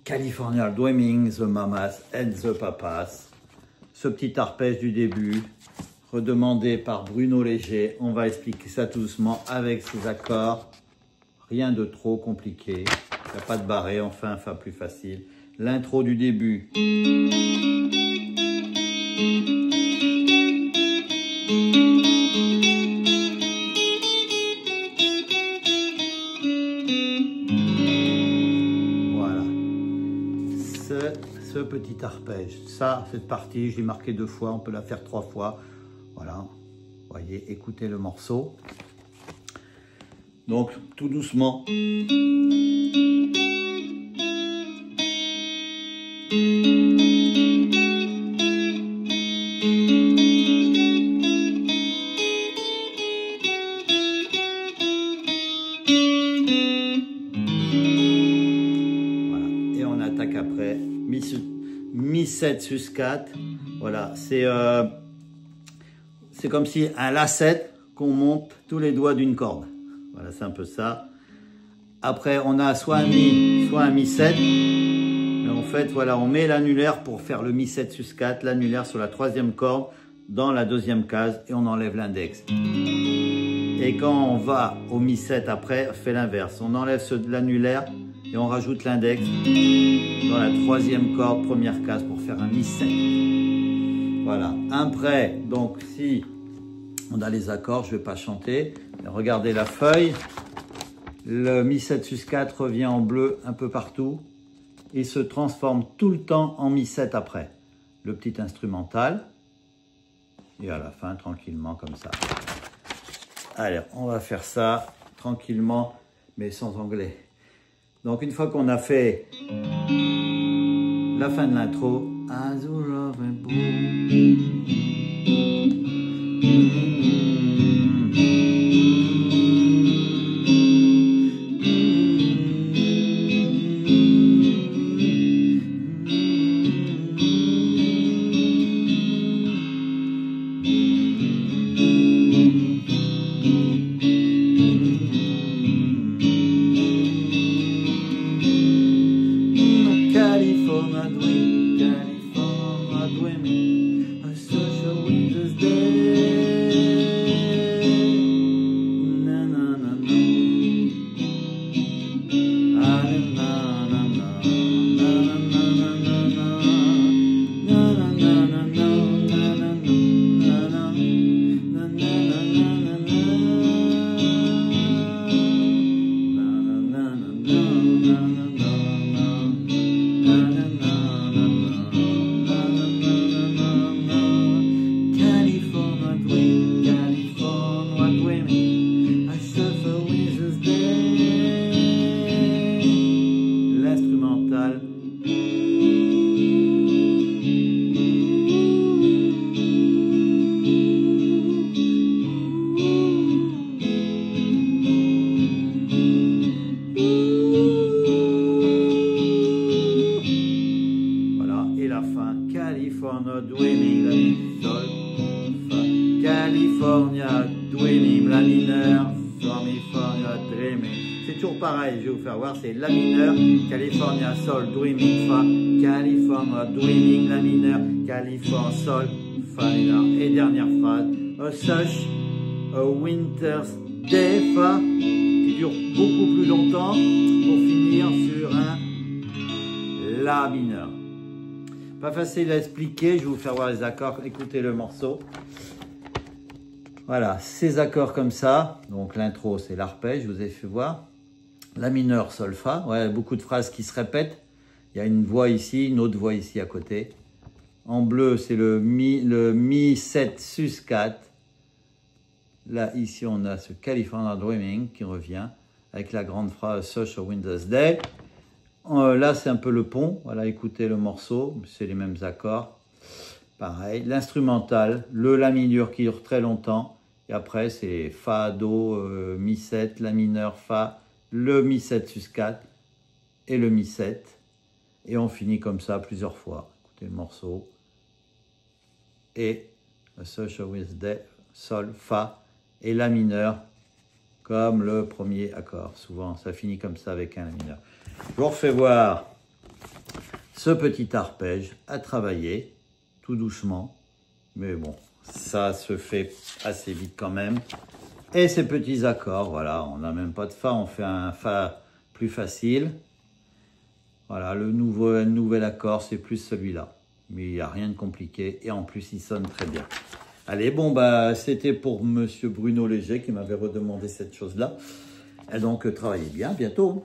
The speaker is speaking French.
California Dreaming, the Mamas and the Papas. Ce petit arpège du début, redemandé par Bruno Léger. On va expliquer ça tout doucement avec ses accords. Rien de trop compliqué. Il n'y a pas de barré, enfin, un fa plus facile. L'intro du début. Ce petit arpège, ça, cette partie, je l'ai marqué 2 fois, on peut la faire 3 fois. Voilà, vous voyez, écoutez le morceau. Donc, tout doucement. Voilà, et on attaque après. Mi 7 sus 4, voilà, c'est comme si un lacet qu'on monte tous les doigts d'une corde. Voilà, c'est un peu ça. Après, on a soit un mi 7, mais en fait, voilà, on met l'annulaire pour faire le mi 7 sus 4, l'annulaire sur la 3e corde dans la 2e case et on enlève l'index. Et quand on va au mi 7 après, on fait l'inverse. On enlève l'annulaire et on rajoute l'index dans la 3e corde, 1re case pour faire un mi 7. Voilà. Après, donc si on a les accords, je ne vais pas chanter. Regardez la feuille. Le mi 7 sus 4 revient en bleu un peu partout. Il se transforme tout le temps en mi 7 après. Le petit instrumental. Et à la fin, tranquillement, comme ça. Allez, on va faire ça tranquillement, mais sans anglais. Donc une fois qu'on a fait la fin de l'intro, California Dreaming, Sol, Fa. California Dreaming, La mineur, California Dreaming. C'est toujours pareil, je vais vous faire voir, c'est La mineur, California, Sol, Dreaming, Fa. California Dreaming, La mineur, California, Sol, Fa mineur. Et dernière phrase, a such a winter's day, Fa, qui dure beaucoup plus longtemps pour finir sur un La mineur. Pas facile à expliquer, je vais vous faire voir les accords, écoutez le morceau. Voilà, ces accords comme ça, donc l'intro c'est l'arpège, je vous ai fait voir. La mineur, sol, fa, ouais, beaucoup de phrases qui se répètent. Il y a une voix ici, une autre voix ici à côté. En bleu, c'est le mi 7 sus 4. Là, ici, on a ce California Dreaming qui revient avec la grande phrase Such a Winter's Day. Là, c'est un peu le pont. Voilà, écoutez le morceau. C'est les mêmes accords. Pareil. L'instrumental, le La mineur qui dure très longtemps. Et après, c'est Fa, Do, Mi 7, La mineur, Fa, le Mi 7 sus 4 et le Mi 7. Et on finit comme ça plusieurs fois. Écoutez le morceau. Et Such a Winter's Day, Sol, Fa et La mineur comme le premier accord. Souvent, ça finit comme ça avec un La mineur. Je vous refais voir ce petit arpège à travailler, tout doucement. Mais bon, ça se fait assez vite quand même. Et ces petits accords, voilà, on n'a même pas de Fa, on fait un Fa plus facile. Voilà, le nouvel accord, c'est plus celui-là. Mais il n'y a rien de compliqué et en plus, il sonne très bien. Allez, bon, bah, c'était pour Monsieur Bruno Léger qui m'avait redemandé cette chose-là. Et donc, travaillez bien, à bientôt.